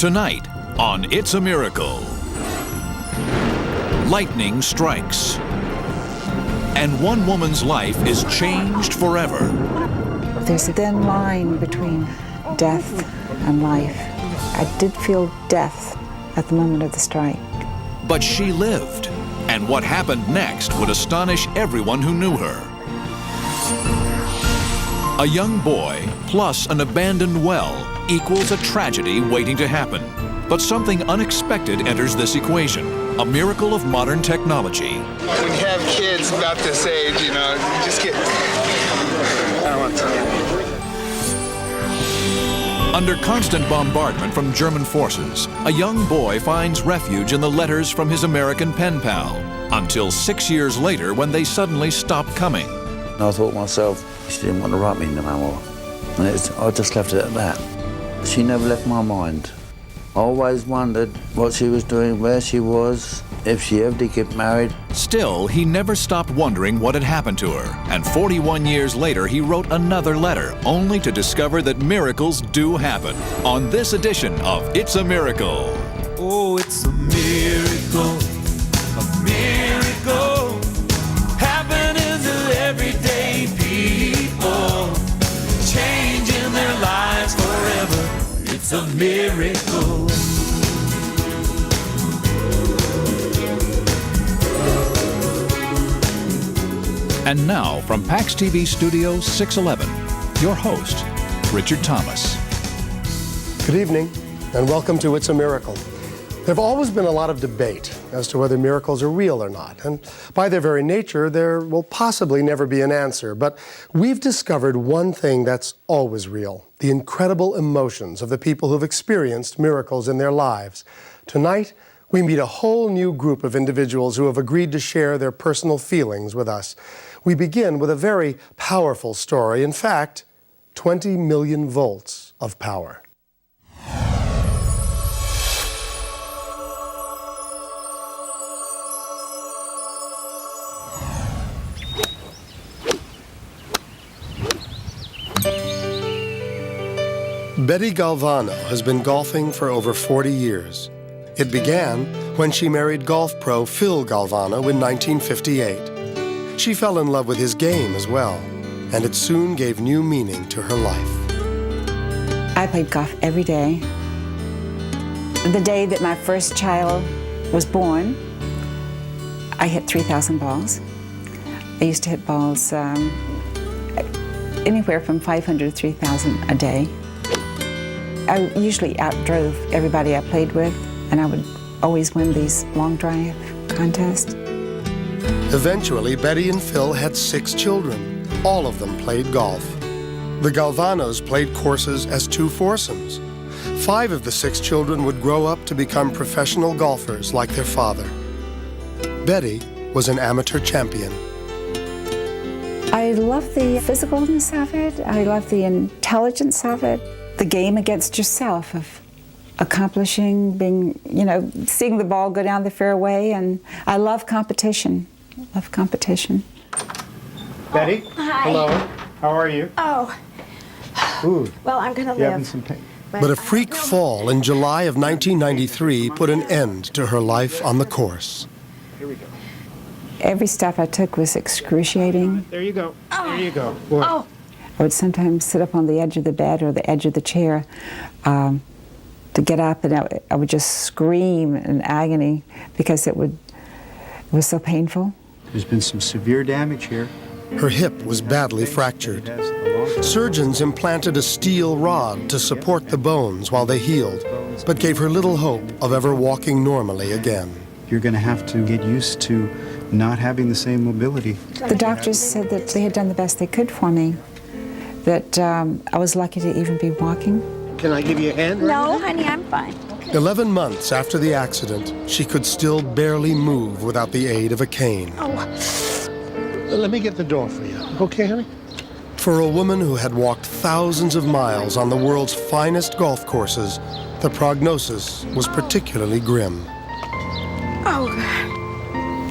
Tonight on It's a Miracle, lightning strikes, and one woman's life is changed forever. There's a thin line between death and life. I did feel death at the moment of the strike. But she lived, and what happened next would astonish everyone who knew her. A young boy plus an abandoned well equals a tragedy waiting to happen. But something unexpected enters this equation, a miracle of modern technology. When you have kids about this age, you know, you just get... I don't want to. Under constant bombardment from German forces, a young boy finds refuge in the letters from his American pen pal, until 6 years later when they suddenly stop coming. I thought to myself, she didn't want to write me no more. And I just left it at that. She never left my mind. I always wondered what she was doing, where she was, if she ever did get married. Still, he never stopped wondering what had happened to her, and 41 years later he wrote another letter, only to discover that miracles do happen. On this edition of It's a Miracle. Oh, it's a miracle, happening to everyday people, changing their lives forever. It's a miracle. And now, from PAX TV Studio 611, your host, Richard Thomas. Good evening, and welcome to It's a Miracle. There have always been a lot of debate as to whether miracles are real or not, and by their very nature, there will possibly never be an answer. But we've discovered one thing that's always real: the incredible emotions of the people who've experienced miracles in their lives. Tonight, we meet a whole new group of individuals who have agreed to share their personal feelings with us. We begin with a very powerful story. In fact, 20 million volts of power. Betty Galvano has been golfing for over 40 years. It began when she married golf pro Phil Galvano in 1958. She fell in love with his game as well, and it soon gave new meaning to her life. I played golf every day. The day that my first child was born, I hit 3,000 balls. I used to hit balls anywhere from 500 to 3,000 a day. I usually outdrove everybody I played with, and I would always win these long drive contests. Eventually, Betty and Phil had 6 children. All of them played golf. The Galvanos played courses as 2 foursomes. 5 of the 6 children would grow up to become professional golfers like their father. Betty was an amateur champion. I love the physicalness of it. I love the intelligence of it. The game against yourself of accomplishing, being, seeing the ball go down the fairway, and I love competition. Love competition. Betty? Hi. Hello. How are you? Oh. Ooh. Well, I'm going to You having live. some pain? But a freak fall in July of 1993 put an end to her life on the course. Here we go. Every step I took was excruciating. There you go. There you go. Oh. I would sometimes sit up on the edge of the bed or the edge of the chair to get up, and I would just scream in agony because it was so painful. There's been some severe damage here. Her hip was badly fractured. Surgeons implanted a steel rod to support the bones while they healed, but gave her little hope of ever walking normally again. You're going to have to get used to not having the same mobility. The doctors said that they had done the best they could for me, that I was lucky to even be walking. Can I give you a hand? No, honey, I'm fine. 11 months after the accident, she could still barely move without the aid of a cane. Let me get the door for you. Okay, honey? For a woman who had walked thousands of miles on the world's finest golf courses, the prognosis was particularly grim. Oh,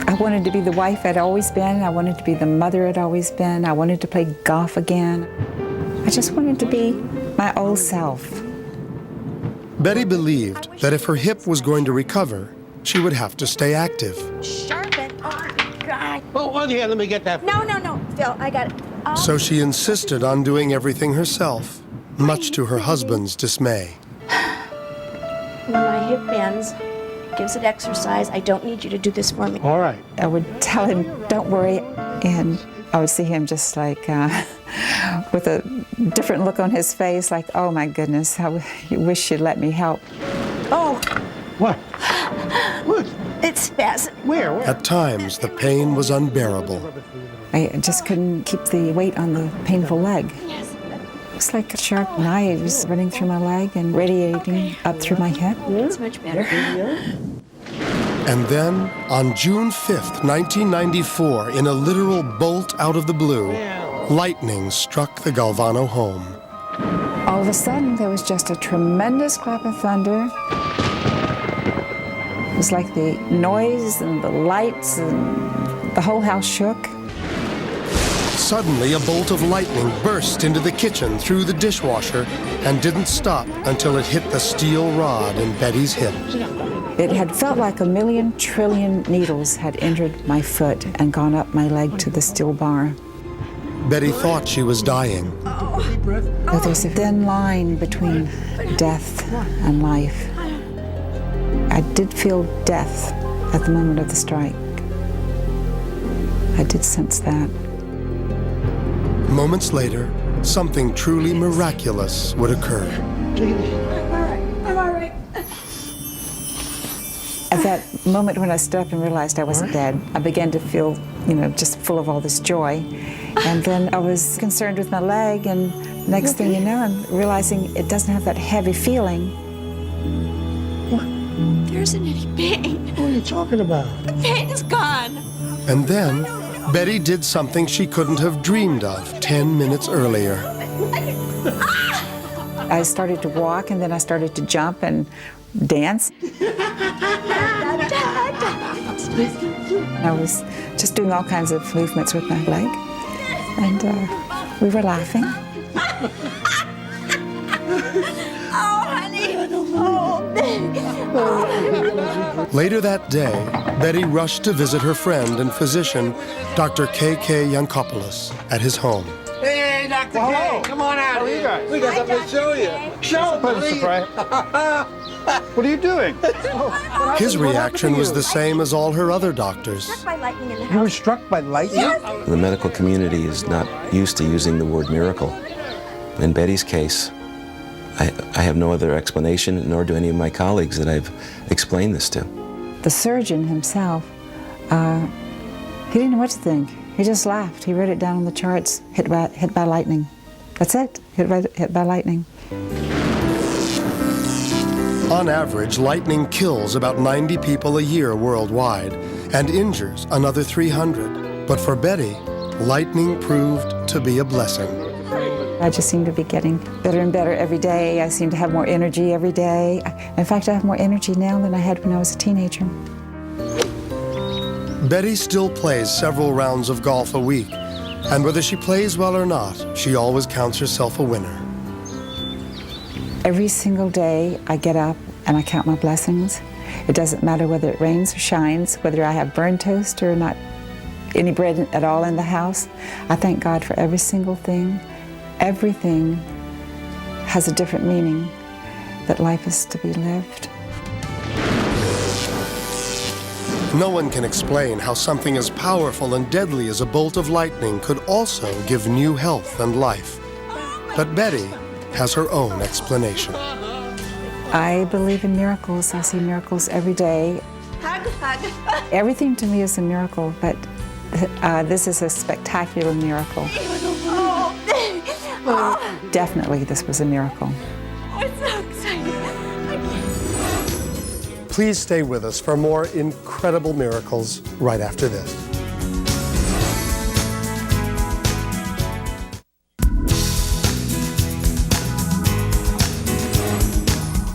I wanted to be the wife I'd always been. I wanted to be the mother I'd always been. I wanted to play golf again. I just wanted to be my old self. Betty believed that if her hip was going to recover, she would have to stay active. Sharpen. Oh, God. Oh, yeah, let me get that. No, Phil, I got it. Oh. So she insisted on doing everything herself, much to her husband's dismay. When my hip bends, gives it exercise. I don't need you to do this for me. All right. I would tell him, don't worry, and I would see him just like with a different look on his face, like, oh my goodness, I wish you'd let me help. Oh, What? What? it's spasming. Where? At times, the pain was unbearable. I just couldn't keep the weight on the painful leg. Yes. It's like sharp knives running through my leg and radiating up through my hip. It's much better. And then, on June 5th, 1994, in a literal bolt out of the blue, lightning struck the Galvano home. All of a sudden, there was just a tremendous clap of thunder. It was like the noise and the lights and the whole house shook. Suddenly, a bolt of lightning burst into the kitchen through the dishwasher and didn't stop until it hit the steel rod in Betty's hip. It had felt like 1,000,000 trillion needles had entered my foot and gone up my leg to the steel bar. Betty thought she was dying. But there's a thin line between death and life. I did feel death at the moment of the strike. I did sense that. Moments later, something truly miraculous would occur. I'm all right. At that moment when I stood up and realized I wasn't dead, I began to feel, just full of all this joy. And then I was concerned with my leg, and next thing you know, I'm realizing it doesn't have that heavy feeling. There isn't any pain. What are you talking about? The pain's gone. And then, Betty did something she couldn't have dreamed of 10 minutes earlier. I started to walk, and then I started to jump and dance. I was just doing all kinds of movements with my leg, and we were laughing. Oh, honey. Oh. Later that day, Betty rushed to visit her friend and physician, Dr. K.K. Yankopoulos, at his home. Hey, Dr. K, come on out here. We got something to show you. Show it, please. What are you doing? His reaction was the same as all her other doctors. Struck by lightning in the You were house. struck by lightning? The medical community is not used to using the word miracle. In Betty's case, I have no other explanation, nor do any of my colleagues that I've explained this to. The surgeon himself, he didn't know what to think. He just laughed. He wrote it down on the charts, hit by lightning. That's it, hit by lightning. On average, lightning kills about 90 people a year worldwide and injures another 300. But for Betty, lightning proved to be a blessing. I just seem to be getting better and better every day. I seem to have more energy every day. In fact, I have more energy now than I had when I was a teenager. Betty still plays several rounds of golf a week, and whether she plays well or not, she always counts herself a winner. Every single day I get up and I count my blessings. It doesn't matter whether it rains or shines, whether I have burned toast or not any bread at all in the house. I thank God for every single thing. Everything has a different meaning, that life is to be lived. No one can explain how something as powerful and deadly as a bolt of lightning could also give new health and life. But Betty has her own explanation. I believe in miracles. I see miracles every day. Hug, hug. Everything to me is a miracle, but this is a spectacular miracle. Oh. Definitely, this was a miracle. Oh, it's so exciting. Please stay with us for more incredible miracles right after this.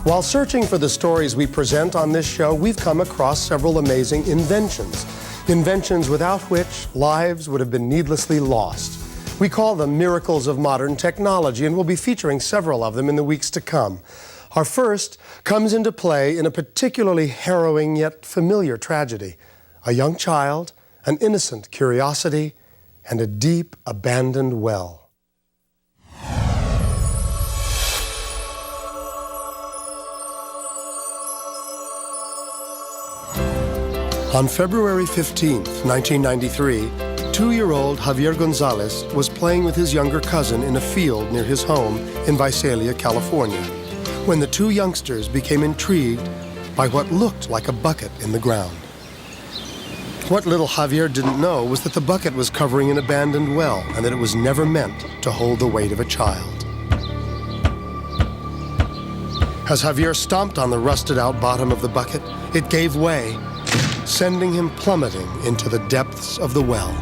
While searching for the stories we present on this show, we've come across several amazing inventions. Inventions without which lives would have been needlessly lost. We call them miracles of modern technology, and we'll be featuring several of them in the weeks to come. Our first comes into play in a particularly harrowing yet familiar tragedy. A young child, an innocent curiosity, and a deep, abandoned well. On February 15, 1993, 2-year-old Javier Gonzalez was playing with his younger cousin in a field near his home in Visalia, California, when the two youngsters became intrigued by what looked like a bucket in the ground. What little Javier didn't know was that the bucket was covering an abandoned well and that it was never meant to hold the weight of a child. As Javier stomped on the rusted-out bottom of the bucket, it gave way, sending him plummeting into the depths of the well.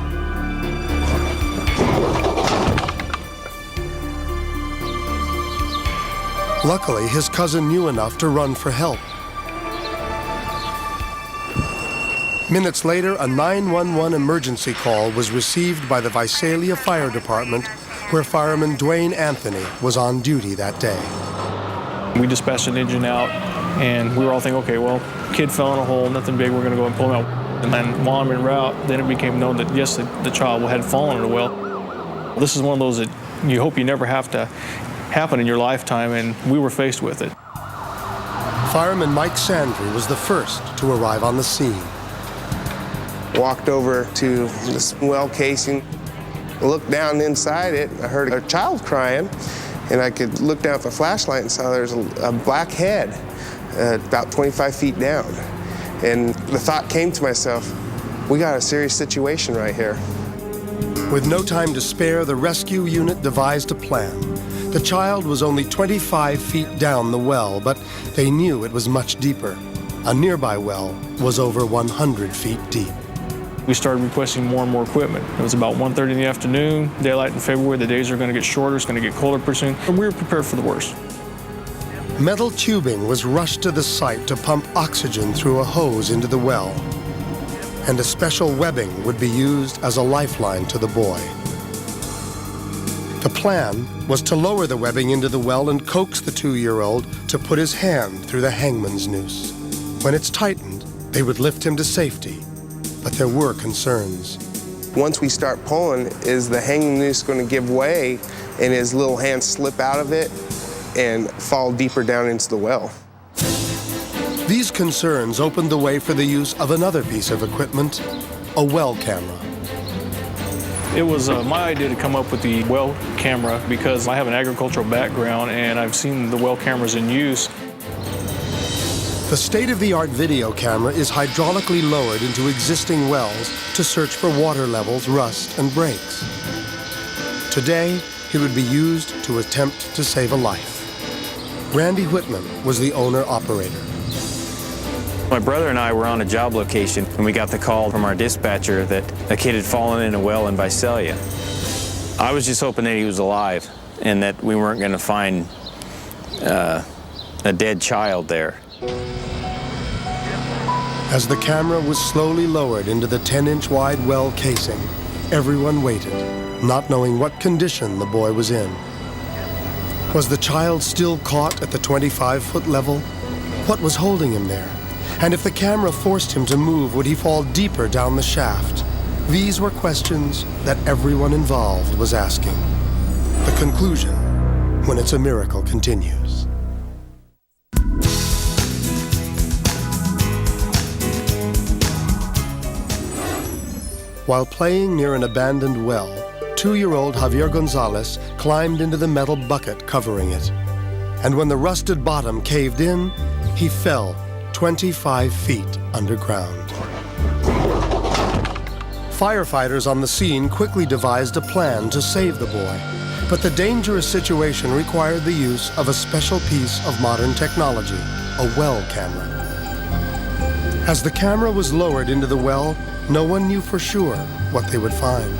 Luckily, his cousin knew enough to run for help. Minutes later, a 911 emergency call was received by the Visalia Fire Department, where fireman Dwayne Anthony was on duty that day. We dispatched an engine out, and we were all thinking, okay, well, kid fell in a hole, nothing big, we're going to go and pull him out. And then while I'm en route, then it became known that, yes, the child had fallen in a well. This is one of those that you hope you never have to happen in your lifetime, and we were faced with it. Fireman Mike Sandry was the first to arrive on the scene. Walked over to this well casing, looked down inside it, I heard a child crying, and I could look down at the flashlight and saw there's a black head about 25 feet down. And the thought came to myself, we got a serious situation right here. With no time to spare, the rescue unit devised a plan. The child was only 25 feet down the well, but they knew it was much deeper. A nearby well was over 100 feet deep. We started requesting more and more equipment. It was about 1:30 in the afternoon, daylight in February, the days are going to get shorter, it's going to get colder pretty soon, and we were prepared for the worst. Metal tubing was rushed to the site to pump oxygen through a hose into the well, and a special webbing would be used as a lifeline to the boy. The plan was to lower the webbing into the well and coax the 2-year-old to put his hand through the hangman's noose. When it's tightened, they would lift him to safety, but there were concerns. Once we start pulling, is the hanging noose going to give way and his little hand slip out of it and fall deeper down into the well? These concerns opened the way for the use of another piece of equipment, a well camera. It was my idea to come up with the well camera because I have an agricultural background and I've seen the well cameras in use. The state-of-the-art video camera is hydraulically lowered into existing wells to search for water levels, rust, and breaks. Today, it would be used to attempt to save a life. Randy Whitman was the owner-operator. My brother and I were on a job location and we got the call from our dispatcher that a kid had fallen in a well in Visalia. I was just hoping that he was alive and that we weren't going to find a dead child there. As the camera was slowly lowered into the 10-inch wide well casing, everyone waited, not knowing what condition the boy was in. Was the child still caught at the 25-foot level? What was holding him there? And if the camera forced him to move, would he fall deeper down the shaft? These were questions that everyone involved was asking. The conclusion, when It's a Miracle continues. While playing near an abandoned well, 2-year-old Javier Gonzalez climbed into the metal bucket covering it. And when the rusted bottom caved in, he fell 25 feet underground. Firefighters on the scene quickly devised a plan to save the boy, but the dangerous situation required the use of a special piece of modern technology, a well camera. As the camera was lowered into the well, no one knew for sure what they would find.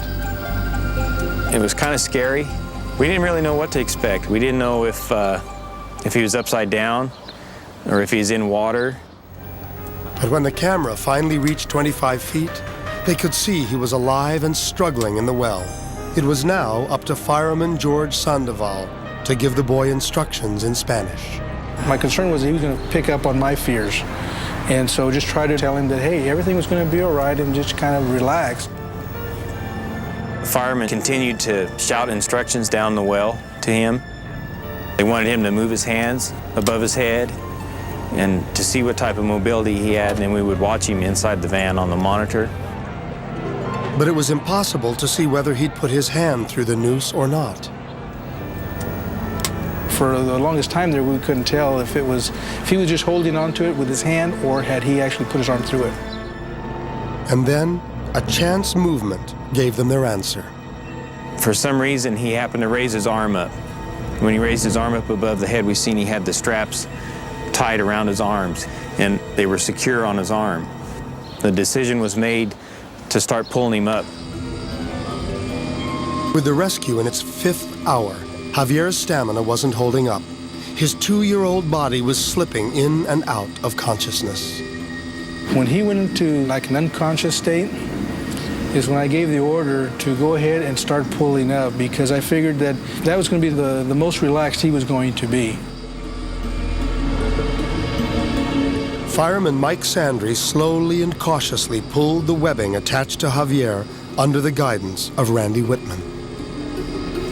It was kind of scary. We didn't really know what to expect. We didn't know if he was upside down or if he's in water. But when the camera finally reached 25 feet, they could see he was alive and struggling in the well. It was now up to fireman George Sandoval to give the boy instructions in Spanish. My concern was that he was going to pick up on my fears. And so just try to tell him that, hey, everything was going to be all right, and just kind of relax. The firemen continued to shout instructions down the well to him. They wanted him to move his hands above his head and to see what type of mobility he had, and then we would watch him inside the van on the monitor. But it was impossible to see whether he'd put his hand through the noose or not. For the longest time there, we couldn't tell if he was just holding onto it with his hand or had he actually put his arm through it. And then a chance movement gave them their answer. For some reason, he happened to raise his arm up. When he raised his arm up above the head, we seen he had the straps tied around his arms, and they were secure on his arm. The decision was made to start pulling him up. With the rescue in its 5th hour, Javier's stamina wasn't holding up. His 2-year-old body was slipping in and out of consciousness. When he went into like an unconscious state is when I gave the order to go ahead and start pulling up, because I figured that that was going to be the most relaxed he was going to be. Fireman Mike Sandry slowly and cautiously pulled the webbing attached to Javier under the guidance of Randy Whitman.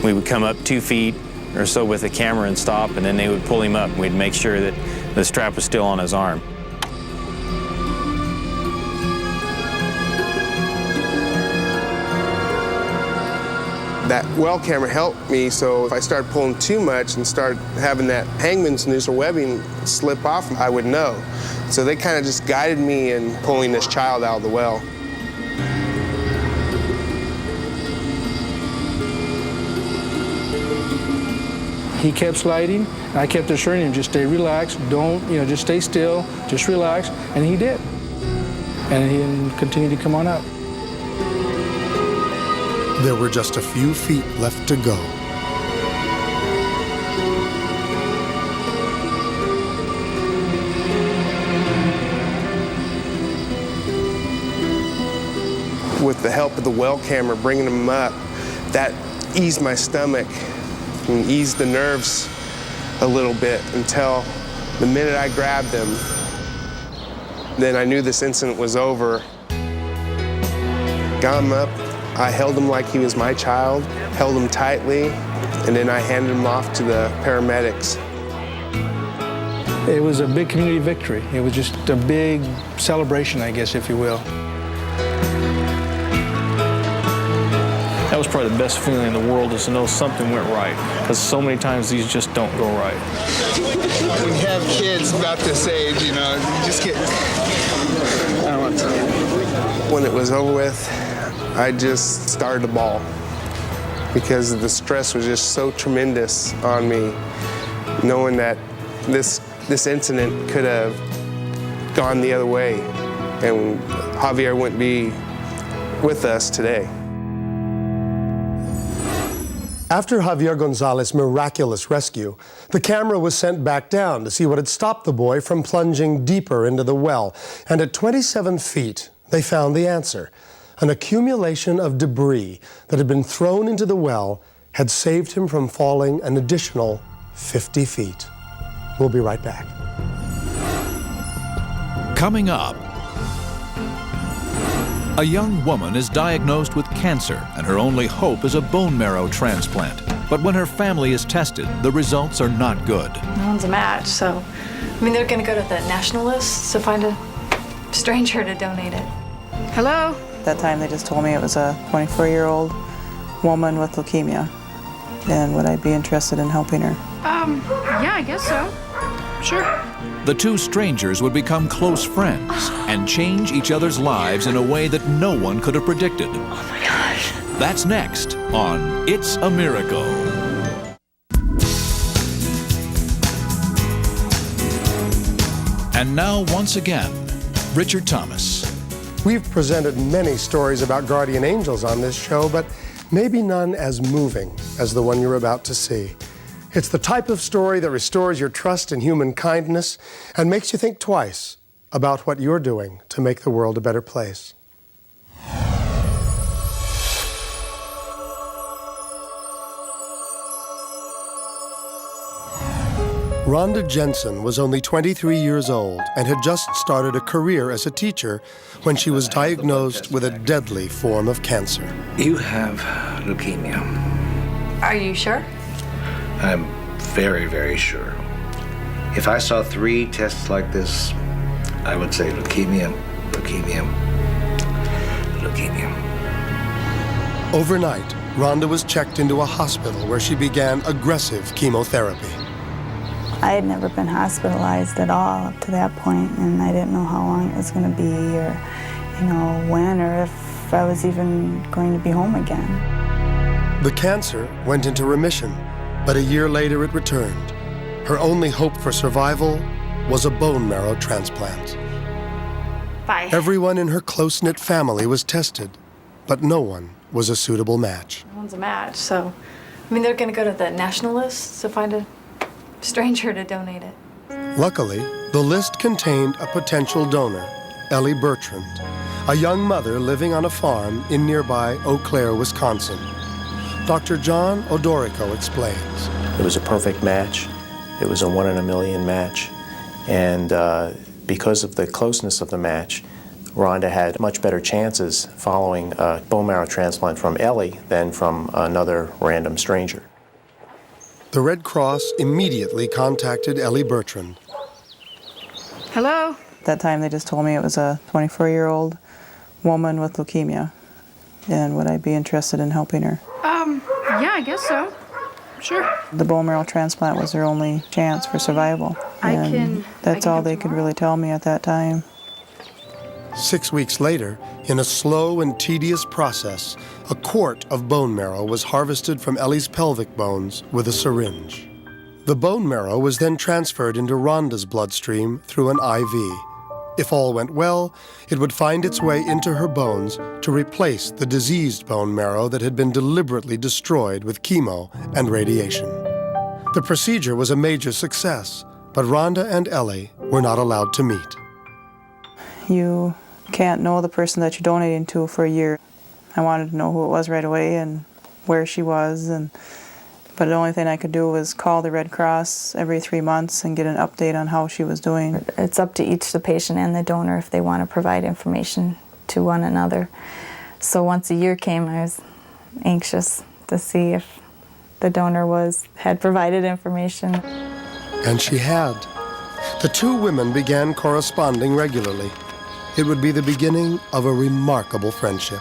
We would come up 2 feet or so with the camera and stop, and then they would pull him up. We'd make sure that the strap was still on his arm. That well camera helped me, so if I started pulling too much and start having that hangman's noose or webbing slip off, I would know. So they kind of just guided me in pulling this child out of the well. He kept sliding, and I kept assuring him, just stay relaxed, just stay still, just relax, and he did. And he continued to come on up. There were just a few feet left to go. With the help of the well camera bringing him up, that eased my stomach and eased the nerves a little bit until the minute I grabbed him, then I knew this incident was over. Got him up, I held him like he was my child, held him tightly, and then I handed him off to the paramedics. It was a big community victory. It was just a big celebration, I guess, if you will. That was probably the best feeling in the world, is to know something went right, because so many times these just don't go right. When you have kids about this age, you just get, I don't want to tell you. When it was over with, I just started to bawl because the stress was just so tremendous on me, knowing that this incident could have gone the other way and Javier wouldn't be with us today. After Javier Gonzalez's miraculous rescue, the camera was sent back down to see what had stopped the boy from plunging deeper into the well. And at 27 feet, they found the answer. An accumulation of debris that had been thrown into the well had saved him from falling an additional 50 feet. We'll be right back. Coming up, a young woman is diagnosed with cancer, and her only hope is a bone marrow transplant. But when her family is tested, the results are not good. No one's a match, so, they're gonna go to the national list to find a stranger to donate it. Hello? At that time, they just told me it was a 24-year-old woman with leukemia, and would I be interested in helping her? Yeah, I guess so. Sure. The two strangers would become close friends and change each other's lives in a way that no one could have predicted. Oh my gosh. That's next on It's a Miracle. And now, once again, Richard Thomas. We've presented many stories about guardian angels on this show, but maybe none as moving as the one you're about to see. It's the type of story that restores your trust in human kindness and makes you think twice about what you're doing to make the world a better place. Rhonda Jensen was only 23 years old and had just started a career as a teacher when she was diagnosed with a deadly form of cancer. You have leukemia. Are you sure? I'm very, very sure. If I saw 3 tests like this, I would say leukemia, leukemia, leukemia. Overnight, Rhonda was checked into a hospital where she began aggressive chemotherapy. I had never been hospitalized at all up to that point, and I didn't know how long it was going to be, or, when, or if I was even going to be home again. The cancer went into remission, but a year later it returned. Her only hope for survival was a bone marrow transplant. Bye. Everyone in her close-knit family was tested, but no one was a suitable match. No one's a match, so, they're going to go to the national list to find a stranger to donate it. Luckily, the list contained a potential donor, Ellie Bertrand, a young mother living on a farm in nearby Eau Claire, Wisconsin. Dr. John Odorico explains. It was a perfect match. It was a 1 in a million match. And because of the closeness of the match, Rhonda had much better chances following a bone marrow transplant from Ellie than from another random stranger. The Red Cross immediately contacted Ellie Bertrand. Hello? At that time, they just told me it was a 24-year-old woman with leukemia, and would I be interested in helping her? Yeah, I guess so. Sure. The bone marrow transplant was their only chance for survival. That's all they could really tell me at that time. 6 weeks later, in a slow and tedious process, a quart of bone marrow was harvested from Ellie's pelvic bones with a syringe. The bone marrow was then transferred into Rhonda's bloodstream through an IV. If all went well, it would find its way into her bones to replace the diseased bone marrow that had been deliberately destroyed with chemo and radiation. The procedure was a major success, but Rhonda and Ellie were not allowed to meet. You can't know the person that you're donating to for a year. I wanted to know who it was right away and where she was, but the only thing I could do was call the Red Cross every 3 months and get an update on how she was doing. It's up to each the patient and the donor if they want to provide information to one another. So once a year came, I was anxious to see if the donor had provided information. And she had. The two women began corresponding regularly. It would be the beginning of a remarkable friendship.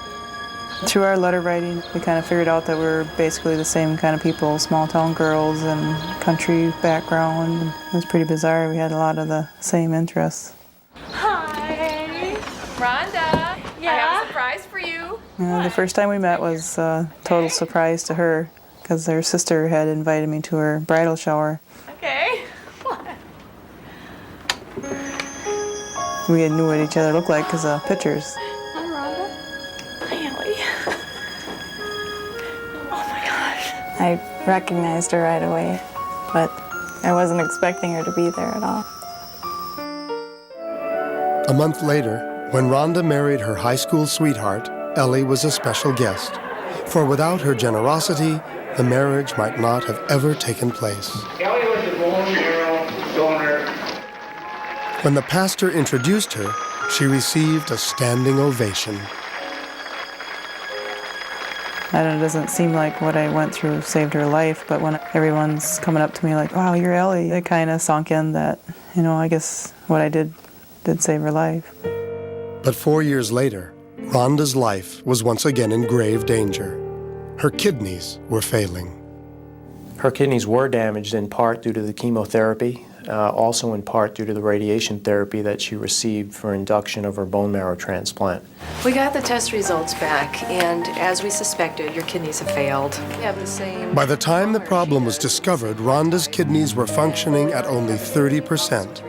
Through our letter writing, we kind of figured out that we're basically the same kind of people, small town girls and country background. It was pretty bizarre. We had a lot of the same interests. Hi. Rhonda. Yeah? I have a surprise for you. The first time we met was a total surprise to her because her sister had invited me to her bridal shower. Okay. We knew what each other looked like because of pictures. Hi, Rhonda. Hi, Ellie. Oh my gosh. I recognized her right away, but I wasn't expecting her to be there at all. A month later, when Rhonda married her high school sweetheart, Ellie was a special guest. For without her generosity, the marriage might not have ever taken place. Ellie was a bone marrow donor. When the pastor introduced her, she received a standing ovation. I don't know, it doesn't seem like what I went through saved her life, but when everyone's coming up to me like, wow, you're Ellie, it kind of sunk in that, I guess what I did save her life. But 4 years later, Rhonda's life was once again in grave danger. Her kidneys were failing. Her kidneys were damaged in part due to the chemotherapy, also in part due to the radiation therapy that she received for induction of her bone marrow transplant. We got the test results back, and as we suspected, your kidneys have failed. We have the same... By the time the problem was discovered, Rhonda's kidneys were functioning at only 30%,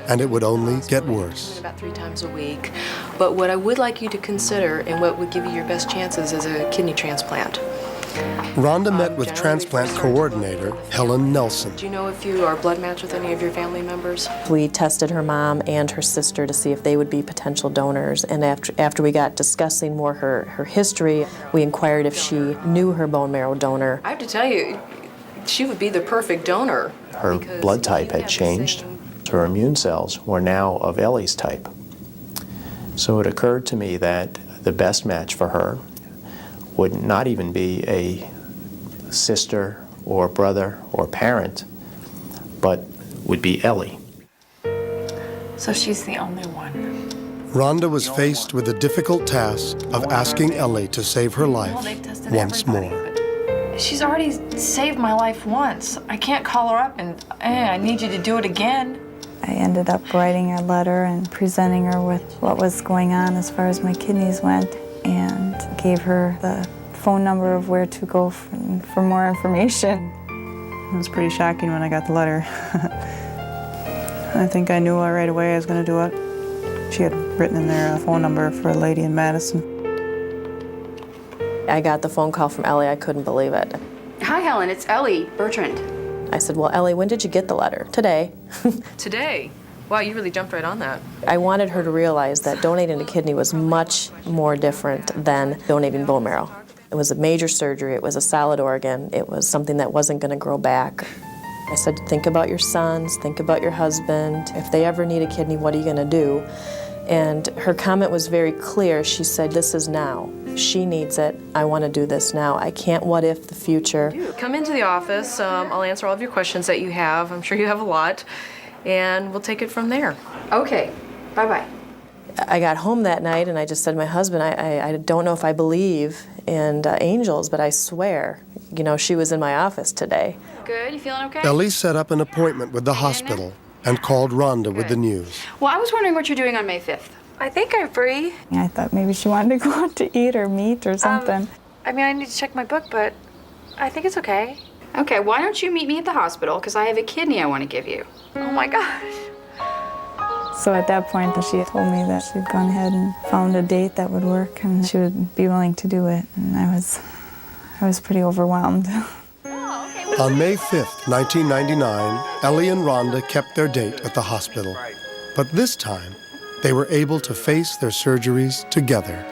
and it would only get worse. About 3 times a week. But what I would like you to consider, and what would give you your best chances, is a kidney transplant. Rhonda met with transplant coordinator Helen Nelson. Do you know if you are blood matched with any of your family members? We tested her mom and her sister to see if they would be potential donors, and after we got discussing more her history, we inquired if she knew her bone marrow donor. I have to tell you, She would be the perfect donor. Her blood type had changed. Her immune cells were now of Ellie's type. So it occurred to me that the best match for her would not even be a sister or brother or parent, but would be Ellie. So she's the only one. Rhonda was faced with the difficult task of asking Ellie to save her life once more. She's already saved my life once. I can't call her up and, I need you to do it again. I ended up writing a letter and presenting her with what was going on as far as my kidneys went, and gave her the phone number of where to go for more information. It was pretty shocking when I got the letter. I think I knew right away I was going to do it. She had written in there a phone number for a lady in Madison. I got the phone call from Ellie. I couldn't believe it. Hi, Helen. It's Ellie Bertrand. I said, well, Ellie, when did you get the letter? Today. Today? Wow, you really jumped right on that. I wanted her to realize that donating a kidney was much more different than donating bone marrow. It was a major surgery. It was a solid organ. It was something that wasn't going to grow back. I said, think about your sons, think about your husband. If they ever need a kidney, what are you going to do? And her comment was very clear. She said, this is now. She needs it. I want to do this now. I can't what if the future. Come into the office. I'll answer all of your questions that you have. I'm sure you have a lot. And we'll take it from there. Okay. Bye-bye. I got home that night and I just said to my husband, I don't know if I believe in angels, but I swear, you know, she was in my office today. Good? You feeling okay? Ellie set up an appointment with the hospital and called Rhonda with the news. Well, I was wondering what you're doing on May 5th. I think I'm free. I thought maybe she wanted to go out to eat or meet or something. I mean, I need to check my book, but I think it's okay. Okay, why don't you meet me at the hospital, because I have a kidney I want to give you. Oh my gosh. So at that point, she told me that she'd gone ahead and found a date that would work and she would be willing to do it. And I was pretty overwhelmed. On May 5th, 1999, Ellie and Rhonda kept their date at the hospital. But this time, they were able to face their surgeries together.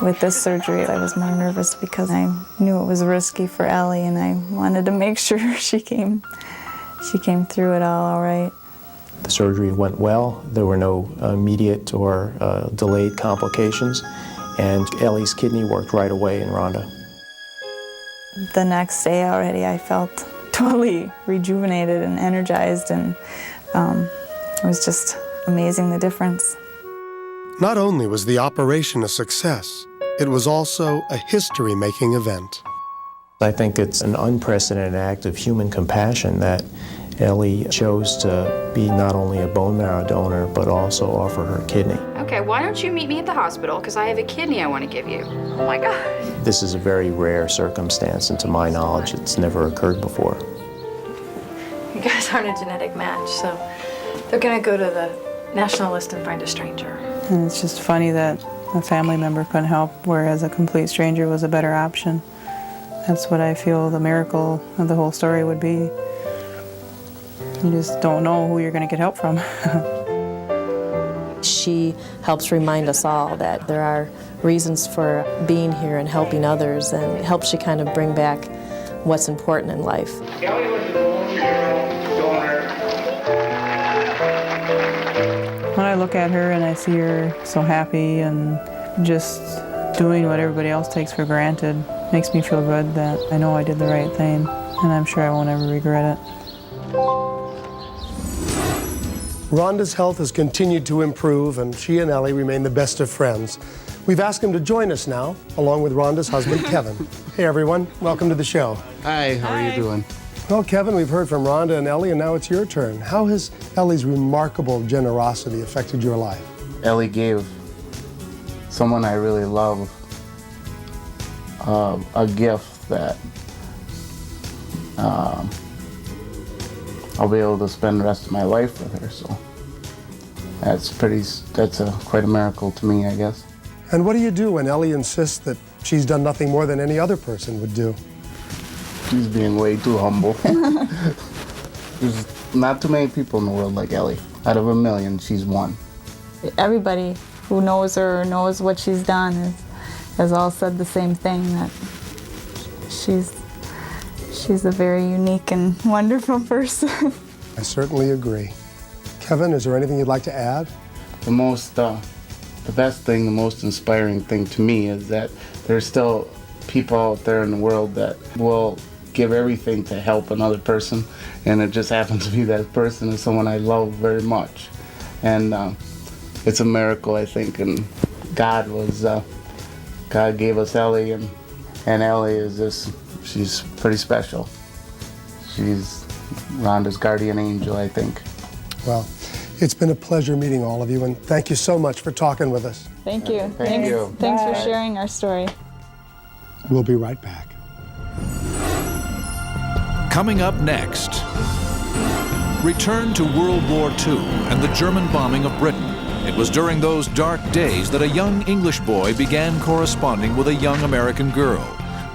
With this surgery, I was more nervous because I knew it was risky for Ellie and I wanted to make sure she came through it all right. The surgery went well. There were no immediate or delayed complications, and Ellie's kidney worked right away in Rhonda. The next day already, I felt totally rejuvenated and energized, and it was just amazing the difference. Not only was the operation a success, it was also a history-making event. I think it's an unprecedented act of human compassion that Ellie chose to be not only a bone marrow donor, but also offer her kidney. Okay, why don't you meet me at the hospital, because I have a kidney I want to give you. Oh my gosh. This is a very rare circumstance, and to my knowledge, it's never occurred before. You guys aren't a genetic match, so they're gonna go to the national list and find a stranger. And it's just funny that a family member couldn't help, whereas a complete stranger was a better option. That's what I feel the miracle of the whole story would be. You just don't know who you're going to get help from. She helps remind us all that there are reasons for being here and helping others, and helps you kind of bring back what's important in life. When I look at her and I see her so happy and just doing what everybody else takes for granted, makes me feel good that I know I did the right thing, and I'm sure I won't ever regret it. Rhonda's health has continued to improve, and she and Ellie remain the best of friends. We've asked him to join us now, along with Rhonda's husband, Kevin. Hey, everyone. Welcome to the show. Hi, how are you doing? Well, Kevin, we've heard from Rhonda and Ellie, and now it's your turn. How has Ellie's remarkable generosity affected your life? Ellie gave someone I really love a gift that I'll be able to spend the rest of my life with her, so that's quite a miracle to me, I guess. And what do you do when Ellie insists that she's done nothing more than any other person would do? She's being way too humble. There's not too many people in the world like Ellie. Out of 1 million, she's one. Everybody who knows her or knows what she's done has all said the same thing, that She's a very unique and wonderful person. I certainly agree. Kevin, is there anything you'd like to add? The best thing, the most inspiring thing to me is that there's still people out there in the world that will give everything to help another person, and it just happens to be that person is someone I love very much. And it's a miracle, I think, and God gave us Ellie, and Ellie is she's pretty special. She's Rhonda's guardian angel, I think. Well, it's been a pleasure meeting all of you, and thank you so much for talking with us. Thank you. Thank you. Thanks for sharing our story. We'll be right back. Coming up next, return to World War II and the German bombing of Britain. It was during those dark days that a young English boy began corresponding with a young American girl.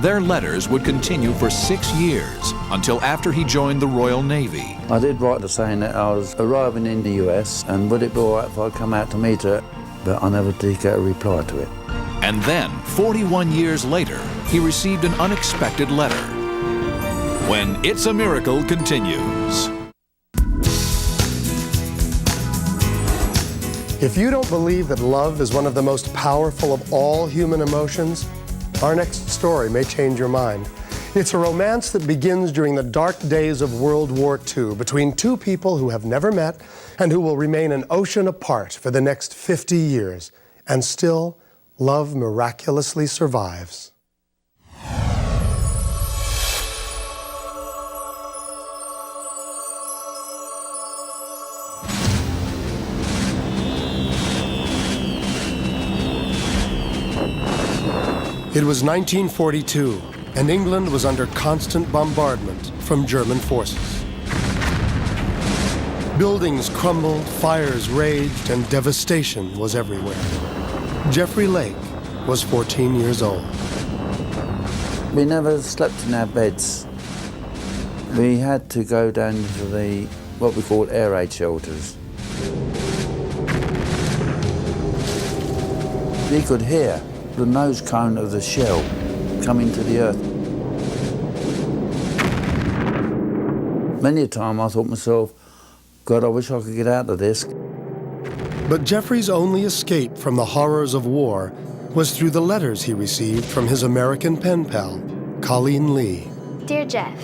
Their letters would continue for 6 years, until after he joined the Royal Navy. I did write her saying that I was arriving in the US and would it be all right if I come out to meet her, but I never did get a reply to it. And then, 41 years later, he received an unexpected letter. When It's a Miracle continues. If you don't believe that love is one of the most powerful of all human emotions, our next story may change your mind. It's a romance that begins during the dark days of World War II between two people who have never met and who will remain an ocean apart for the next 50 years. And still, love miraculously survives. It was 1942, and England was under constant bombardment from German forces. Buildings crumbled, fires raged, and devastation was everywhere. Jeffrey Lake was 14 years old. We never slept in our beds. We had to go down to what we call air raid shelters. We could hear the nose cone of the shell coming to the earth. Many a time I thought to myself, God, I wish I could get out of this. But Jeffrey's only escape from the horrors of war was through the letters he received from his American pen pal, Colleen Lee. Dear Jeff,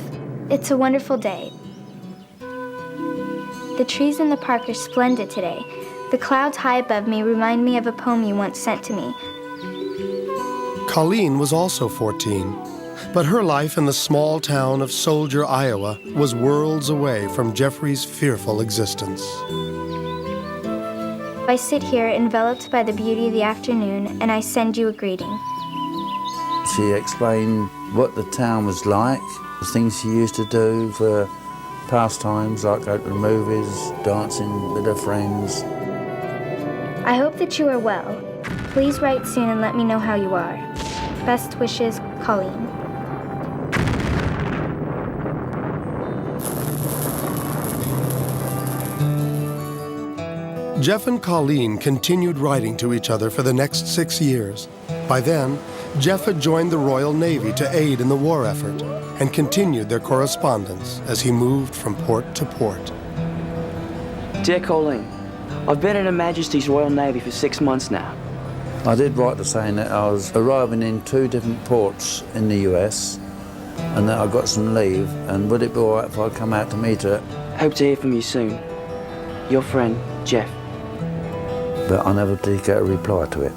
it's a wonderful day. The trees in the park are splendid today. The clouds high above me remind me of a poem you once sent to me. Colleen was also 14, but her life in the small town of Soldier, Iowa was worlds away from Jeffrey's fearful existence. I sit here enveloped by the beauty of the afternoon, and I send you a greeting. She explained what the town was like, the things she used to do for pastimes, like go to the movies, dancing with her friends. I hope that you are well. Please write soon and let me know how you are. Best wishes, Colleen. Jeff and Colleen continued writing to each other for the next 6 years. By then, Jeff had joined the Royal Navy to aid in the war effort and continued their correspondence as he moved from port to port. Dear Colleen, I've been in Her Majesty's Royal Navy for 6 months now. I did write her saying that I was arriving in 2 different ports in the US and that I got some leave, and would it be all right if I come out to meet her? Hope to hear from you soon. Your friend, Jeff. But I never did get a reply to it.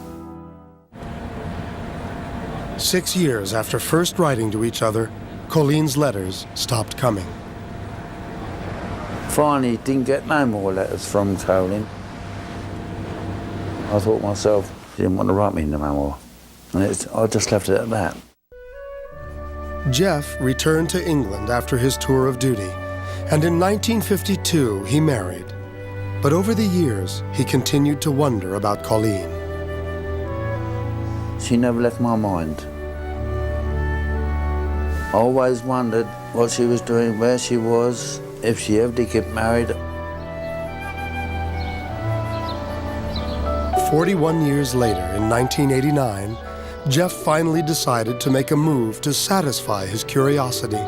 6 years after first writing to each other, Colleen's letters stopped coming. Finally, didn't get no more letters from Colleen. I thought myself, she didn't want to write me no more. And I just left it at that. Jeff returned to England after his tour of duty, and in 1952 he married. But over the years, he continued to wonder about Colleen. She never left my mind. I always wondered what she was doing, where she was, if she ever did get married. 41 years later, in 1989, Jeff finally decided to make a move to satisfy his curiosity.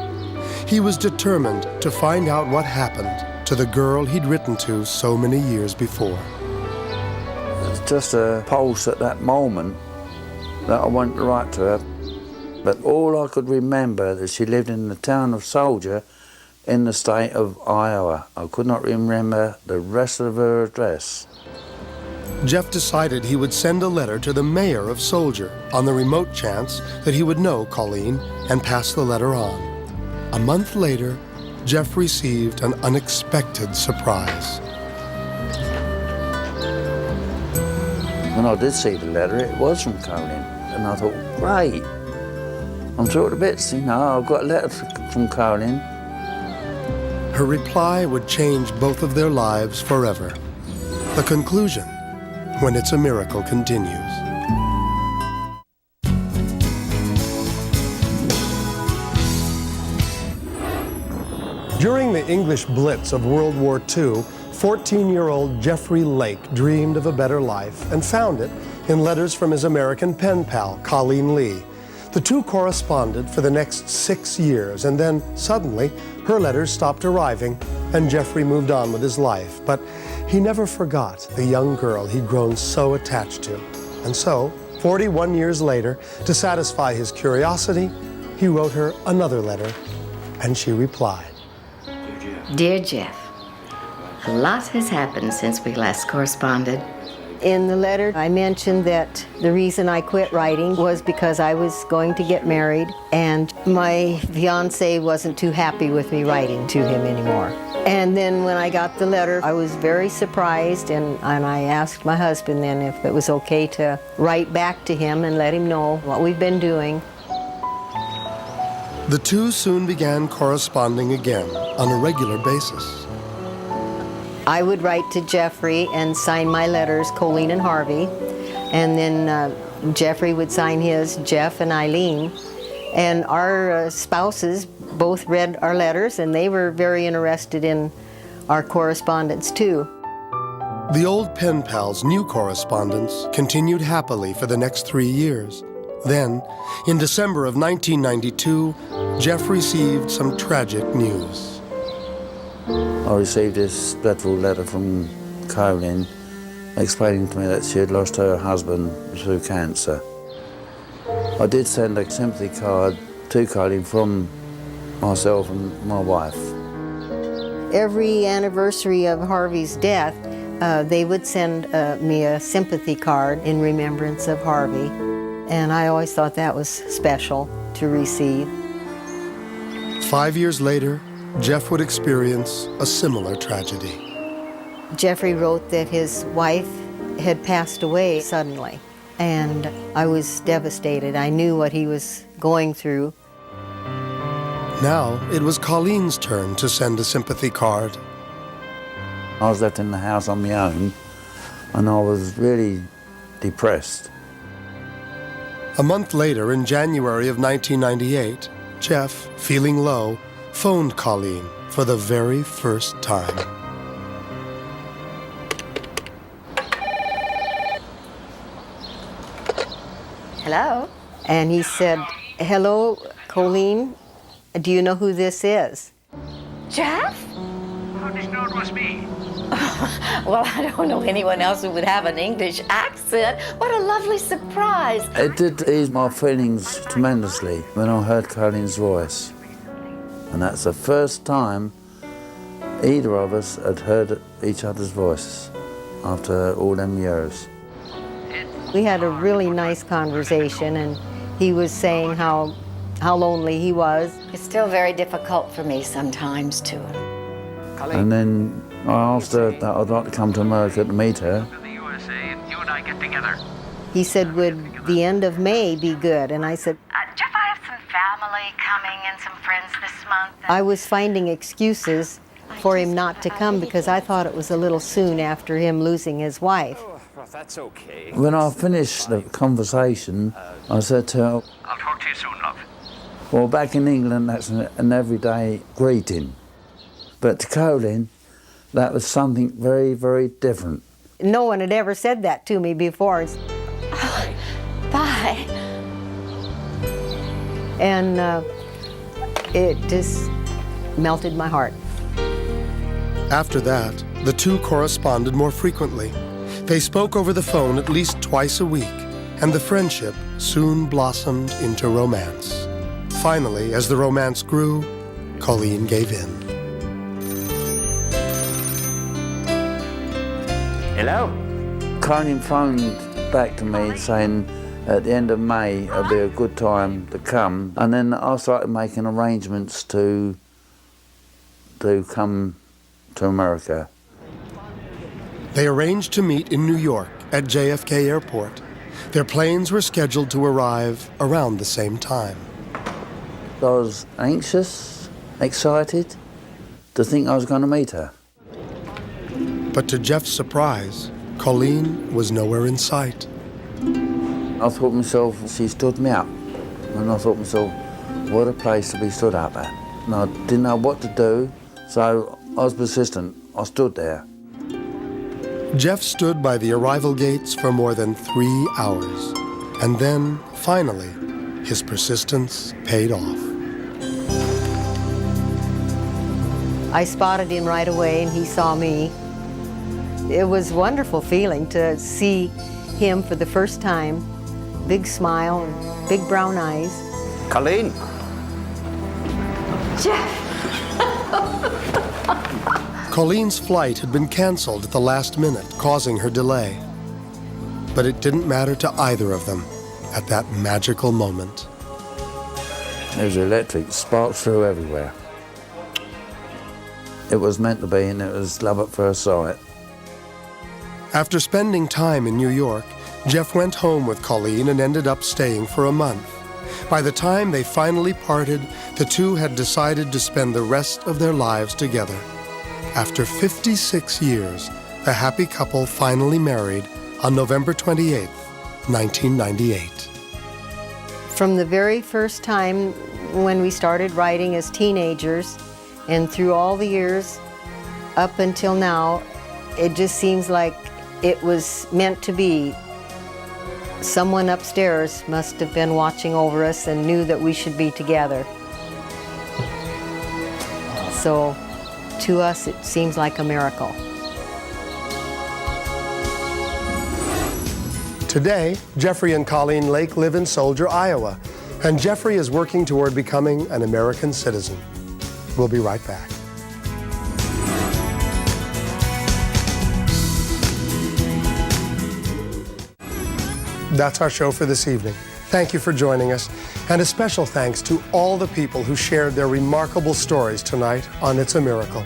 He was determined to find out what happened to the girl he'd written to so many years before. It was just a pulse at that moment that I wanted to write to her. But all I could remember that she lived in the town of Soldier in the state of Iowa. I could not remember the rest of her address. Jeff decided he would send a letter to the mayor of Soldier on the remote chance that he would know Colleen and pass the letter on. A month later, Jeff received an unexpected surprise. When I did see the letter, it was from Colleen, and I thought, great. I'm thrilled to bits, you know, I've got a letter from Colleen. Her reply would change both of their lives forever. The conclusion, when It's a Miracle continues. During the English Blitz of World War II, 14-year-old Jeffrey Lake dreamed of a better life and found it in letters from his American pen pal, Colleen Lee. The two corresponded for the next 6 years, and then suddenly her letters stopped arriving and Jeffrey moved on with his life. But he never forgot the young girl he'd grown so attached to. And so, 41 years later, to satisfy his curiosity, he wrote her another letter, and she replied. Dear Jeff, a lot has happened since we last corresponded. In the letter, I mentioned that the reason I quit writing was because I was going to get married, and my fiancé wasn't too happy with me writing to him anymore. And then when I got the letter, I was very surprised, and I asked my husband then if it was okay to write back to him and let him know what we've been doing. The two soon began corresponding again on a regular basis. I would write to Jeffrey and sign my letters, Colleen and Harvey, and then Jeffrey would sign his, Jeff and Eileen. And our spouses both read our letters, and they were very interested in our correspondence too. The old pen pals' new correspondence continued happily for the next 3 years. Then, in December of 1992, Jeff received some tragic news. I received this dreadful letter from Colleen explaining to me that she had lost her husband through cancer. I did send a sympathy card to Colleen from myself and my wife. Every anniversary of Harvey's death, they would send me a sympathy card in remembrance of Harvey. And I always thought that was special to receive. 5 years later, Jeff would experience a similar tragedy. Jeffrey wrote that his wife had passed away suddenly, and I was devastated. I knew what he was going through. Now it was Colleen's turn to send a sympathy card. I was left in the house on my own, and I was really depressed. A month later, in January of 1998, Jeff, feeling low, phoned Colleen for the very first time. Hello? And he said, hello, Colleen, do you know who this is? Jeff? How did you know it was me? Well, I don't know anyone else who would have an English accent. What a lovely surprise. It did ease my feelings tremendously when I heard Colleen's voice. And that's the first time either of us had heard each other's voice after all them years. We had a really nice conversation, and he was saying how lonely he was. It's still very difficult for me sometimes, too. And then I asked her that I'd like to come to America to meet her. To the USA and you and I get together. He said, would the end of May be good? And I said, Jeff, I have some family coming and some friends this month. I was finding excuses for him not to come because I thought it was a little soon after him losing his wife. Oh, well, that's okay. When I finished the conversation, I said to her, I'll talk to you soon, love. well, back in England, that's an everyday greeting. But to Colleen, that was something very, very different. No one had ever said that to me before. Oh, bye. And it just melted my heart. After that, the two corresponded more frequently. They spoke over the phone at least twice a week, and the friendship soon blossomed into romance. Finally, as the romance grew, Colleen gave in. Hello? Colleen phoned back to me saying at the end of May it'll be a good time to come, and then I started making arrangements to come to America. They arranged to meet in New York at JFK Airport. Their planes were scheduled to arrive around the same time. I was anxious, excited to think I was going to meet her. But to Jeff's surprise, Colleen was nowhere in sight. I thought to myself, she stood me up. And I thought to myself, what a place to be stood up at. And I didn't know what to do, so I was persistent. I stood there. Jeff stood by the arrival gates for more than 3 hours. And then, finally, his persistence paid off. I spotted him right away and he saw me. It was a wonderful feeling to see him for the first time. Big smile and big brown eyes. Colleen. Jeff! Colleen's flight had been canceled at the last minute, causing her delay. But it didn't matter to either of them at that magical moment. It was electric, sparks flew everywhere. It was meant to be, and it was love at first sight. After spending time in New York, Jeff went home with Colleen and ended up staying for a month. By the time they finally parted, the two had decided to spend the rest of their lives together. After 56 years, the happy couple finally married on November 28, 1998. From the very first time when we started writing as teenagers, and through all the years up until now, it just seems like it was meant to be. Someone upstairs must have been watching over us and knew that we should be together. So, to us, it seems like a miracle. Today, Jeffrey and Colleen Lake live in Soldier, Iowa, and Jeffrey is working toward becoming an American citizen. We'll be right back. That's our show for this evening. Thank you for joining us, and a special thanks to all the people who shared their remarkable stories tonight on It's a Miracle.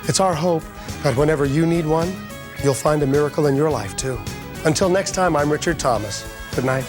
It's our hope that whenever you need one, you'll find a miracle in your life too. Until next time, I'm Richard Thomas. Good night.